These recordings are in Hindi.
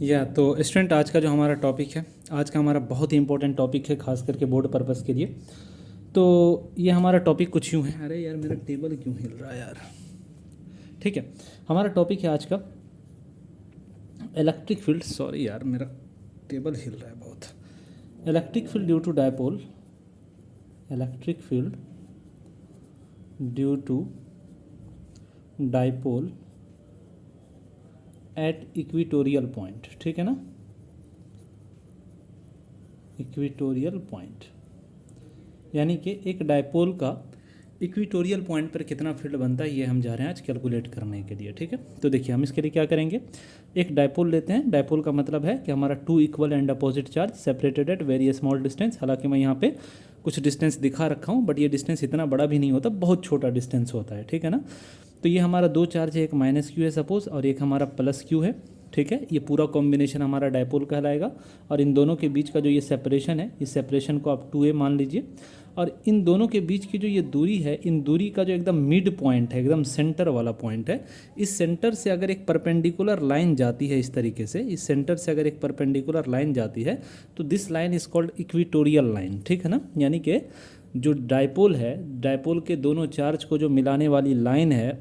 या तो स्टूडेंट, आज का जो हमारा टॉपिक है, आज का हमारा बहुत ही इंपॉर्टेंट टॉपिक है, खास करके बोर्ड पर्पस के लिए। तो ये हमारा टॉपिक कुछ यूँ है। अरे यार, मेरा टेबल क्यों हिल रहा है यार। ठीक है, हमारा टॉपिक है आज का इलेक्ट्रिक फील्ड। सॉरी यार, मेरा टेबल हिल रहा है बहुत। Electric field due to dipole, electric field due to dipole at equatorial point. ठीक है ना, इक्वेटोरियल पॉइंट यानी कि एक डायपोल का इक्वेटोरियल पॉइंट पर कितना फील्ड बनता है, ये हम जा रहे हैं आज कैलकुलेट करने के लिए। ठीक है, तो देखिए हम इसके लिए क्या करेंगे। एक डायपोल लेते हैं। डायपोल का मतलब है कि हमारा two equal and opposite charge separated at very small distance. हालांकि मैं यहाँ पे कुछ डिस्टेंस दिखा रखा हूँ, बट ये डिस्टेंस इतना बड़ा भी नहीं होता, बहुत छोटा डिस्टेंस होता है। ठीक है ना, तो ये हमारा दो चार्ज है, एक माइनस क्यू है सपोज और एक हमारा प्लस क्यू है। ठीक है, ये पूरा कॉम्बिनेशन हमारा डायपोल कहलाएगा। और इन दोनों के बीच का जो ये सेपरेशन है, इस सेपरेशन को आप 2a मान लीजिए। और इन दोनों के बीच की जो ये दूरी है, इन दूरी का जो एकदम मिड पॉइंट है, एकदम सेंटर वाला पॉइंट है, इस सेंटर से अगर एक परपेंडिकुलर लाइन जाती है इस तरीके से, इस सेंटर से अगर एक परपेंडिकुलर लाइन जाती है तो this line is called equatorial line. ठीक है ना, यानी कि जो डायपोल है, डायपोल के दोनों चार्ज को जो मिलाने वाली लाइन है,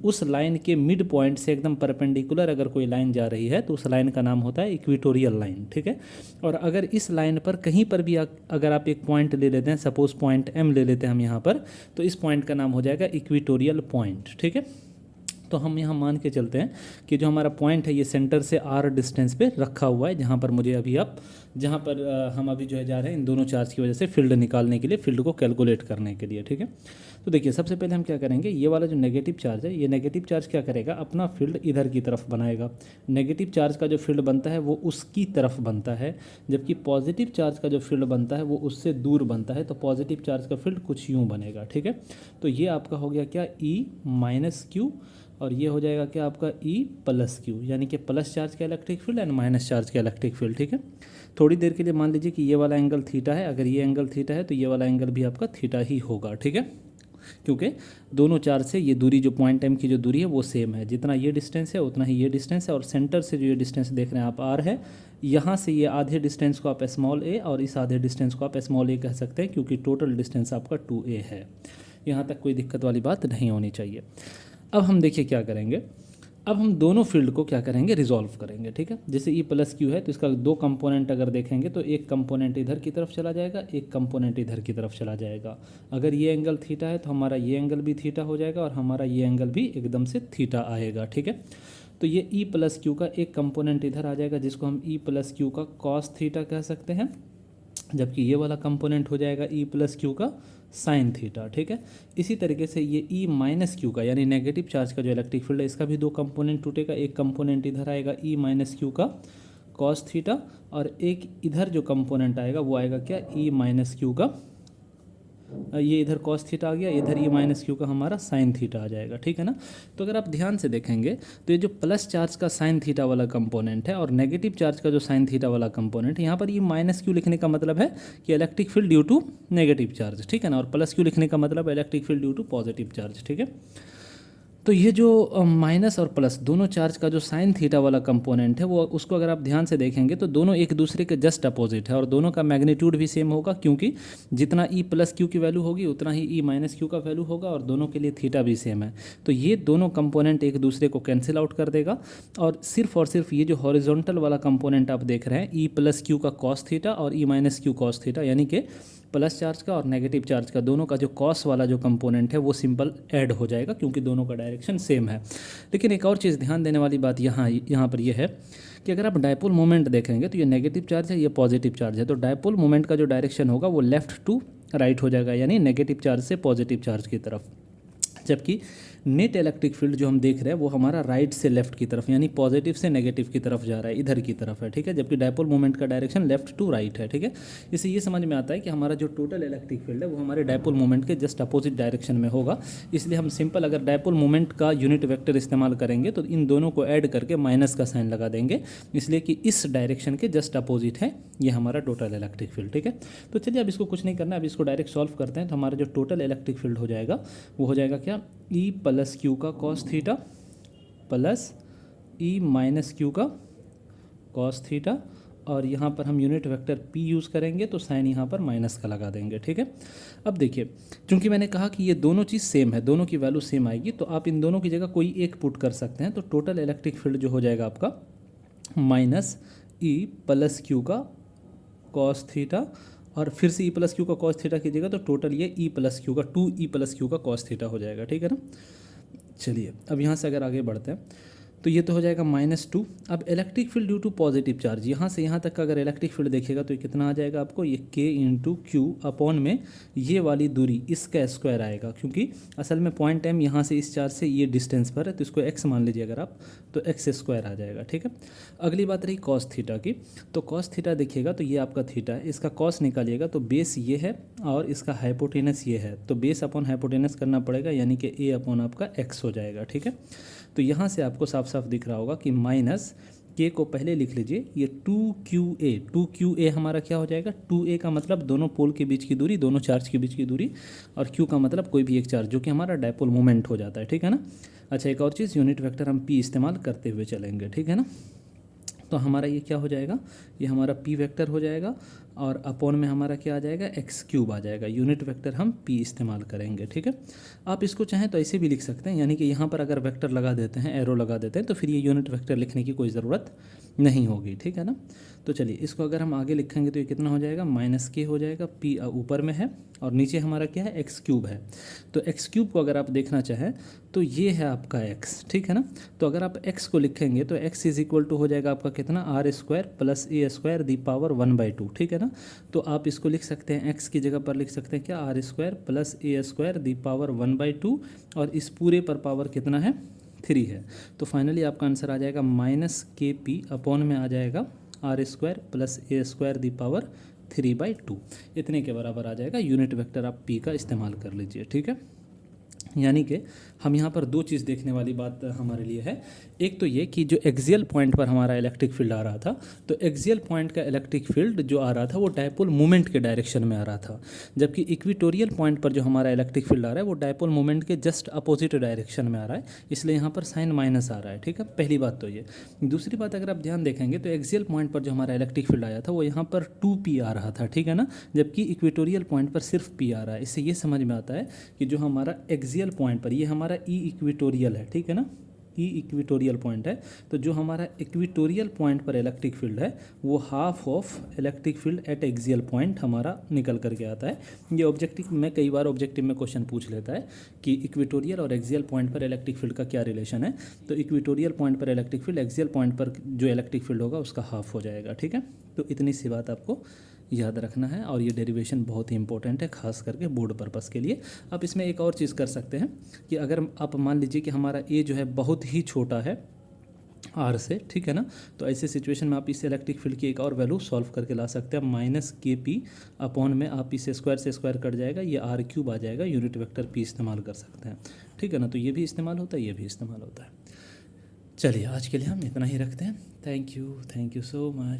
उस लाइन के मिड पॉइंट से एकदम परपेंडिकुलर अगर कोई लाइन जा रही है तो उस लाइन का नाम होता है इक्वेटोरियल लाइन। ठीक है, और अगर इस लाइन पर कहीं पर भी अगर आप एक पॉइंट ले लेते हैं, सपोज पॉइंट M ले लेते हैं हम यहाँ पर, तो इस पॉइंट का नाम हो जाएगा इक्वेटोरियल पॉइंट। ठीक है, तो हम यहाँ मान के चलते हैं कि जो हमारा पॉइंट है ये सेंटर से r डिस्टेंस पे रखा हुआ है, जहाँ पर मुझे अभी जहाँ पर हम अभी जो है जा रहे हैं इन दोनों चार्ज की वजह से फील्ड निकालने के लिए, फील्ड को कैलकुलेट करने के लिए। ठीक है, तो देखिए सबसे पहले हम क्या करेंगे, ये वाला जो नेगेटिव चार्ज है, ये नेगेटिव चार्ज क्या करेगा, अपना फील्ड इधर की तरफ बनाएगा। नेगेटिव चार्ज का जो फील्ड बनता है वो उसकी तरफ बनता है, जबकि पॉजिटिव चार्ज का जो फील्ड बनता है वो उससे दूर बनता है। तो पॉजिटिव चार्ज का फील्ड कुछ यूँ बनेगा। ठीक है, तो ये आपका हो गया क्या, E माइनस क्यू, और ये हो जाएगा क्या आपका E प्लस क्यू, यानी कि प्लस चार्ज का electric field and minus charge का इलेक्ट्रिक फील्ड। ठीक है, थोड़ी देर के लिए मान लीजिए कि ये वाला एंगल थीटा है। अगर ये एंगल थीटा है तो ये वाला एंगल भी आपका थीटा ही होगा। ठीक है, क्योंकि दोनों चार्ज से ये दूरी, जो पॉइंट M की जो दूरी है वो सेम है, जितना ये डिस्टेंस है उतना ही ये डिस्टेंस है। और सेंटर से जो ये डिस्टेंस देख रहे हैं आप R है, यहाँ से ये आधे डिस्टेंस को आप स्मॉल a और इस आधे डिस्टेंस को आप स्मॉल a कह सकते हैं, क्योंकि टोटल डिस्टेंस आपका 2a है। यहाँ तक कोई दिक्कत वाली बात नहीं होनी चाहिए। अब हम देखिए क्या करेंगे, अब हम दोनों फील्ड को क्या करेंगे, रिजॉल्व करेंगे। ठीक है, जैसे E प्लस क्यू है तो इसका दो कंपोनेंट अगर देखेंगे तो एक कंपोनेंट इधर की तरफ चला जाएगा, एक कंपोनेंट इधर की तरफ चला जाएगा। अगर ये एंगल थीटा है तो हमारा ये एंगल भी थीटा हो जाएगा और हमारा ये एंगल भी एकदम से थीटा आएगा। ठीक है, तो ये E प्लस क्यू का एक कंपोनेंट इधर आ जाएगा, जिसको हम E प्लस क्यू का कॉस थीटा कह सकते हैं, जबकि ये वाला कंपोनेंट हो जाएगा E प्लस क्यू का साइन थीटा। ठीक है, इसी तरीके से ये E माइनस क्यू का, यानी नेगेटिव चार्ज का जो इलेक्ट्रिक फील्ड है, इसका भी दो कंपोनेंट टूटेगा। एक कंपोनेंट इधर आएगा E माइनस क्यू का कॉस थीटा, और एक इधर जो कंपोनेंट आएगा वो आएगा क्या, E माइनस क्यू का, ये इधर कॉस थीटा आ गया, इधर ये माइनस क्यू का हमारा साइन थीटा आ जाएगा। ठीक है ना, तो अगर आप ध्यान से देखेंगे तो ये जो प्लस चार्ज का साइन थीटा वाला कंपोनेंट है और नेगेटिव चार्ज का जो साइन थीटा वाला कंपोनेंट है, यहाँ पर ये माइनस क्यू लिखने का मतलब है कि electric field due to negative charge. ठीक है ना, और प्लस क्यू लिखने का मतलब electric field due to positive charge. ठीक है, तो ये जो माइनस और प्लस दोनों चार्ज का जो साइन थीटा वाला कंपोनेंट है, वो उसको अगर आप ध्यान से देखेंगे तो दोनों एक दूसरे के जस्ट अपोजिट है, और दोनों का मैग्नीट्यूड भी सेम होगा, क्योंकि जितना E प्लस क्यू की वैल्यू होगी उतना ही E माइनस क्यू का वैल्यू होगा, और दोनों के लिए थीटा भी सेम है। तो ये दोनों कंपोनेंट एक दूसरे को कैंसिल आउट कर देगा, और सिर्फ ये जो हॉरिजॉन्टल वाला कंपोनेंट आप देख रहे हैं, E प्लस क्यू का कॉस थीटा और E minus Q cos theta, यानी कि प्लस चार्ज का और नेगेटिव चार्ज का दोनों का जो कॉस वाला जो कंपोनेंट है वो सिंपल ऐड हो जाएगा, क्योंकि दोनों का डायरेक्शन सेम है। लेकिन एक और चीज़ ध्यान देने वाली बात यहाँ पर यह है कि अगर आप डायपोल मोमेंट देखेंगे तो ये नेगेटिव चार्ज है, ये पॉजिटिव चार्ज है, तो डायपोल मोमेंट का जो डायरेक्शन होगा वो लेफ्ट टू राइट हो जाएगा, यानी नेगेटिव चार्ज से पॉजिटिव चार्ज की तरफ। जबकि नेट इलेक्ट्रिक फील्ड जो हम देख रहे हैं वो हमारा राइट से लेफ्ट की तरफ, यानी पॉजिटिव से नेगेटिव की तरफ जा रहा है, इधर की तरफ है। ठीक है, जबकि डायपोल मोमेंट का डायरेक्शन लेफ्ट टू राइट है। ठीक है, इससे ये समझ में आता है कि हमारा जो टोटल इलेक्ट्रिक फील्ड है वो हमारे डायपोल मोमेंट के जस्ट अपोजिट डायरेक्शन में होगा। इसलिए हम सिंपल अगर डायपोल मोमेंट का यूनिट वेक्टर इस्तेमाल करेंगे तो इन दोनों को ऐड करके माइनस का साइन लगा देंगे, इसलिए कि इस डायरेक्शन के जस्ट अपोजिट है ये हमारा टोटल इलेक्ट्रिक फील्ड। ठीक है, तो चलिए अब इसको कुछ नहीं करना है, अब इसको डायरेक्ट सॉल्व करते हैं। तो हमारा जो टोटल इलेक्ट्रिक फील्ड हो जाएगा वो हो जाएगा क्या, E प्लस क्यू का cos theta plus E minus Q का कॉस थीटा, और यहाँ पर हम यूनिट वेक्टर p यूज़ करेंगे तो साइन यहाँ पर माइनस का लगा देंगे, ठीक है। अब देखिए, चूंकि मैंने कहा कि ये दोनों चीज़ सेम है, दोनों की वैल्यू सेम आएगी, तो आप इन दोनों की जगह कोई एक पुट कर सकते हैं। तो टोटल इलेक्ट्रिक फील्ड जो हो जाएगा आपका माइनस ई प्लस क्यू का कॉस थीटा, और फिर से ई प्लस क्यू का कॉस थीटा कीजिएगा तो टोटल ये ई प्लस क्यू का 2e प्लस क्यू का कॉस थीटा हो जाएगा, ठीक है ना। चलिए अब यहाँ से अगर आगे बढ़ते हैं तो ये तो हो जाएगा -2। अब electric field due to positive charge, यहाँ से यहाँ तक का अगर इलेक्ट्रिक फील्ड देखिएगा तो ये कितना आ जाएगा आपको, ये k इंटू क्यू अपॉन में ये वाली दूरी इसका स्क्वायर आएगा, क्योंकि असल में पॉइंट m यहाँ से इस चार्ज से ये डिस्टेंस पर है, तो इसको x मान लीजिए अगर आप, तो x स्क्वायर आ जाएगा, ठीक है। अगली बात रही कॉस थीटा की, तो कॉस थीटा देखिएगा तो ये आपका थीटा है, इसका कॉस निकालिएगा तो बेस ये है और इसका हाइपोटेनस ये है, तो बेस अपॉन हाइपोटेनस करना पड़ेगा, यानी कि a अपॉन आपका x हो जाएगा, ठीक है। तो यहाँ से आपको साफ साफ दिख रहा होगा कि माइनस k को पहले लिख लीजिए, ये 2QA हमारा क्या हो जाएगा, 2a का मतलब दोनों पोल के बीच की दूरी, दोनों चार्ज के बीच की दूरी, और q का मतलब कोई भी एक चार्ज, जो कि हमारा डायपोल मोमेंट हो जाता है, ठीक है ना। अच्छा, एक और चीज़, यूनिट वेक्टर हम p इस्तेमाल करते हुए चलेंगे, ठीक है ना। तो हमारा ये क्या हो जाएगा, ये हमारा p वेक्टर हो जाएगा, और अपॉन में हमारा क्या आ जाएगा, एक्स क्यूब आ जाएगा। यूनिट वेक्टर हम p इस्तेमाल करेंगे, ठीक है। आप इसको चाहें तो ऐसे भी लिख सकते हैं, यानी कि यहाँ पर अगर वेक्टर लगा देते हैं, एरो लगा देते हैं, तो फिर ये यूनिट वेक्टर लिखने की कोई ज़रूरत नहीं होगी, ठीक है ना। तो चलिए इसको अगर हम आगे लिखेंगे तो ये कितना हो जाएगा, -k हो जाएगा, p ऊपर में है और नीचे हमारा क्या है, एक्स क्यूब है। तो एक्स क्यूब को अगर आप देखना चाहें तो ये है आपका x, ठीक है ना। तो अगर आप x को लिखेंगे तो x इज इक्वल टू हो जाएगा आपका कितना, r² plus a² the power 1/2, ठीक है ना। तो आप इसको लिख सकते हैं, x की जगह पर लिख सकते हैं क्या, r² plus a² the power 1/2, और इस पूरे पर पावर कितना है, 3 है। तो फाइनली आपका आंसर आ जाएगा -kp अपॉन में आ जाएगा r² plus a² the power 3/2, इतने के बराबर आ जाएगा। यूनिट वेक्टर आप p का इस्तेमाल कर लीजिए, ठीक है। यानी कि हम यहाँ पर दो चीज़ देखने वाली बात हमारे लिए है, एक तो ये कि जो एक्सियल पॉइंट पर हमारा इलेक्ट्रिक फील्ड आ रहा था, तो एक्सियल पॉइंट का इलेक्ट्रिक फील्ड जो आ रहा था वो डायपोल मोमेंट के डायरेक्शन में आ रहा था, जबकि इक्वेटोरियल पॉइंट पर जो हमारा इलेक्ट्रिक फील्ड आ रहा है वो डायपोल मोमेंट के जस्ट अपोजिट डायरेक्शन में आ रहा है, इसलिए यहाँ पर साइन माइनस आ रहा है, ठीक है। पहली बात तो ये। दूसरी बात, अगर आप ध्यान देखेंगे तो एक्सियल पॉइंट पर जो हमारा इलेक्ट्रिक फील्ड आया था वो यहाँ पर 2p आ रहा था, ठीक है ना, जबकि इक्वेटोरियल पॉइंट पर सिर्फ p आ रहा है। इससे ये समझ में आता है कि जो हमारा एक्सियल पॉइंट पर, ये हमारा ई इक्वेटोरियल है, ठीक है ना, ई इक्वेटोरियल पॉइंट है, तो जो हमारा इक्वेटोरियल पॉइंट पर इलेक्ट्रिक फील्ड है वो half of electric field at axial point हमारा निकल करके आता है। ये ऑब्जेक्टिव में कई बार ऑब्जेक्टिव में क्वेश्चन पूछ लेता है कि इक्वेटोरियल और एक्सियल पॉइंट पर इलेक्ट्रिक फील्ड का क्या रिलेशन है, तो इक्वेटोरियल पॉइंट पर इलेक्ट्रिक फील्ड एक्सियल पॉइंट पर जो इलेक्ट्रिक फील्ड होगा उसका हाफ हो जाएगा, ठीक है। तो इतनी सी बात आपको याद रखना है, और ये डेरिवेशन बहुत ही इंपॉर्टेंट है, खास करके बोर्ड पर्पस के लिए। आप इसमें एक और चीज़ कर सकते हैं कि अगर आप मान लीजिए कि हमारा ए जो है बहुत ही छोटा है r से, ठीक है ना, तो ऐसे सिचुएशन में आप इस इलेक्ट्रिक फील्ड की एक और वैल्यू सॉल्व करके ला सकते हैं, -kp अपॉन में आप इसे स्क्वायर से स्क्वायर कट जाएगा, ये r³ आ जाएगा, यूनिट वेक्टर p इस्तेमाल कर सकते हैं, ठीक है ना। तो ये भी इस्तेमाल होता है, ये भी इस्तेमाल होता है। चलिए आज के लिए हम इतना ही रखते हैं। Thank you so much.